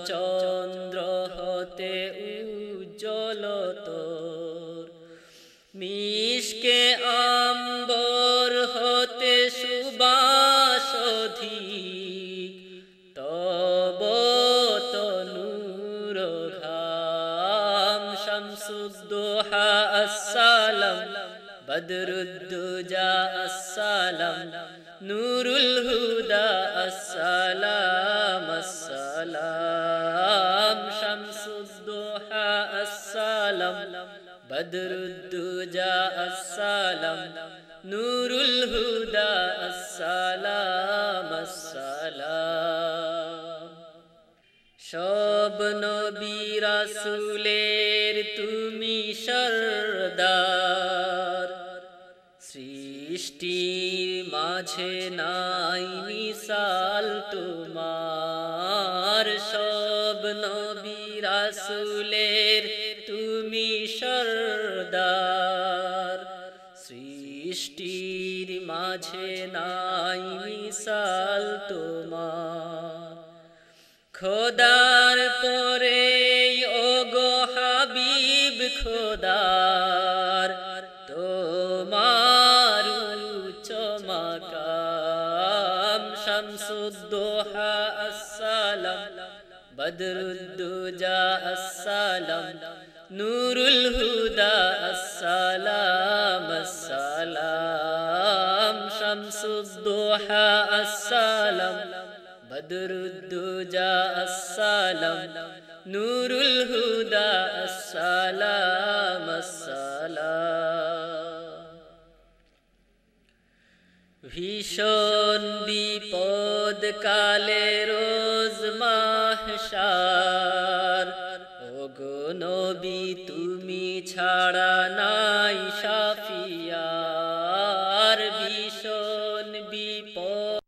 চন্দ্র হতে উজ্জ্বল তোর, মিশকে আম্বর হতে সুবাস অধিক, তব তনুর ঘাম। শামসুদ্দোহা আসসালাম, বদরুদ্দুজা আসসালাম, নূরুল হুদা আসসালাম আসসালাম। শামসুদ্দোহা আসসালাম, বদরুদ্দুজা আসসালাম, নূরুল হুদা আসসালাম আসসালাম। সব নবী রাসূলের তুমি সরদার, সৃষ্টির মাঝে নাই মিসাল তোমার। সব নবী রাসূলের তুমি সরদার, সৃষ্টির মাঝে নাই মিসাল তোমার। খোদার পরে ওগো হাবিব খোদার, তোমার উচ্চ মাকাম। শামসুদ্দোহা আসসালাম, বদরুদ্দুজা আসসালাম, নূরুল হুদা আসসালাম আসসালাম। শামসুদ্দোহা আসসালাম, বদরুদ্দুজা আসসালাম, নূরুল হুদা আসসালাম আসসালাম। ভীষণ বিপদ কালে রোজ মাহশার, ওগো নবী তুমি ছাড়া নাই শাফিয়ার। ভীষণ বিপদ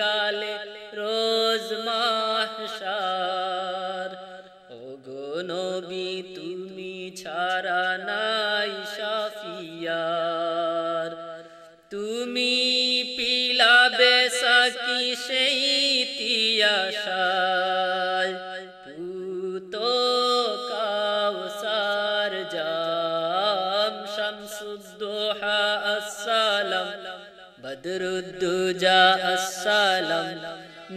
কালে রোজ মাহশার, ওগো নবী তুমি ছাড়া নাই শাফিয়ার। তুমি পিলাবে সাকি সেই তিয়াশায়, পুত কাউসার জাম। শামসুদ্দোহা আসসালাম, বদরুদ্দুজা আসসালাম,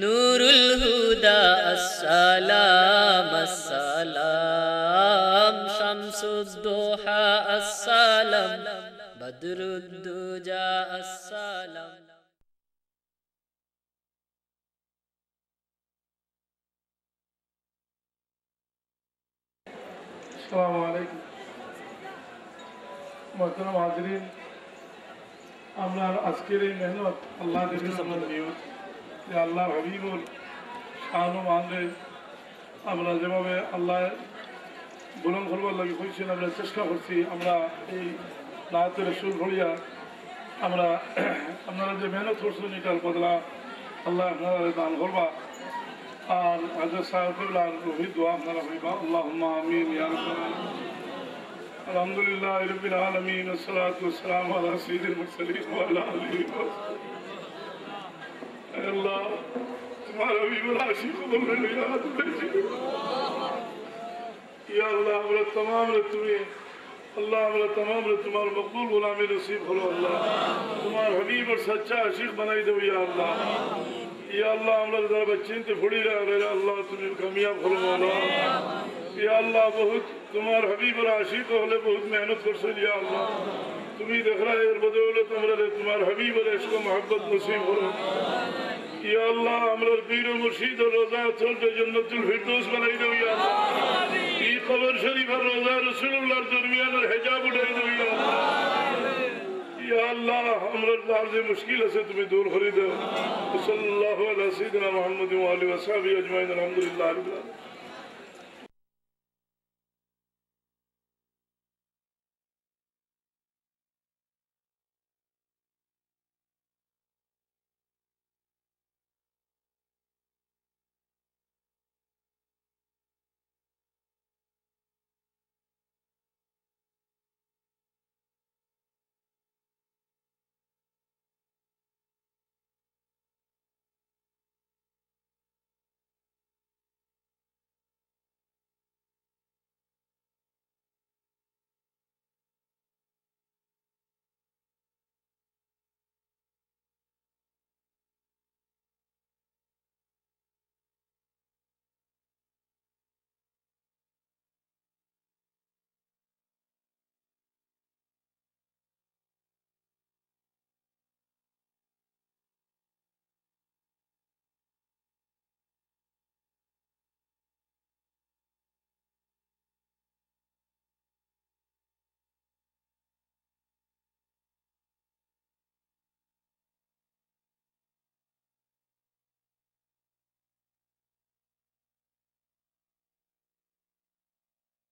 নূরুল হুদা আসসালাম আসসালাম। শামসুদ্দোহা আসসালাম, বদরুদ্দুজা আসসালাম। আসসালামু আলাইকুম। মোহতরম হাজরিন, আমরা আজকের এই মেহনত আল্লাহ নিয়ত যে আল্লাহ হাবিবুর শান ও মানরে আমরা যেভাবে আল্লাহ বুলন্দ করবার লাগে হয়েছেন আমরা চেষ্টা করছি। আমরা এই নাতে রসুল ভরিয়া আমরা আপনারা যে মেহনত করছেন এটার বদলা আল্লাহ আপনারা দান করবা। আর হাজর সাহেব রহিত দোয়া আপনারা হইবা। আল্লাহুম্মা আমিন ইয়া রাব্বাল আলামিন। আলহামদুলিল্লাহ রাব্বিল আলামিন ওয়াসসালাতু ওয়াসসালামু আলা সাইয়্যিদিল মুরসালিন ওয়া আলা আলিহি ওয়া সাহবিহি। আল্লাহ তোমার হাবিবুল আশিক বললেন ইয়া আল্লাহ আমরা तमाम তুমি अल्लाह আমরা तमाम তোমার মকবুল গোলামি নসিব করো। আল্লাহ তোমার হাবিব और सच्चा आशिक बनाई दो या अल्लाह। या अल्लाह আমরা যারা বচ্চিনতে ফুড়ি রে আল্লাহ তুমি কামিয়াব করো মওলা। या अल्लाह बहुत তোমার হাবিব और आशिक হলে बहुत मेहनत করছো या अल्लाह। তুমি দেখ रहा है बदौलत আমরা তোমার হাবিব और इश्क मोहब्बत नसीब करो या अल्लाह। আমরা পীর ও মুর্শিদ और রোজা চলতে জান্নাতুল ফিরদৌস বানাই দাও या अल्लाह। এই কবর শরীফ আর রোজা রাসূলুল্লাহর দরমিয়ানের হিজাব উঠাই দাও या अल्लाह। या अल्लाह আমরা যে মুশকিল আছে তুমি দূর করে দাও। সাল্লাল্লাহু আলা সাইয়্যিদিনা মুহাম্মাদিন ওয়া আলিহি ওয়া সাহবিহি আজমাইন। আলহামদুলিল্লাহ।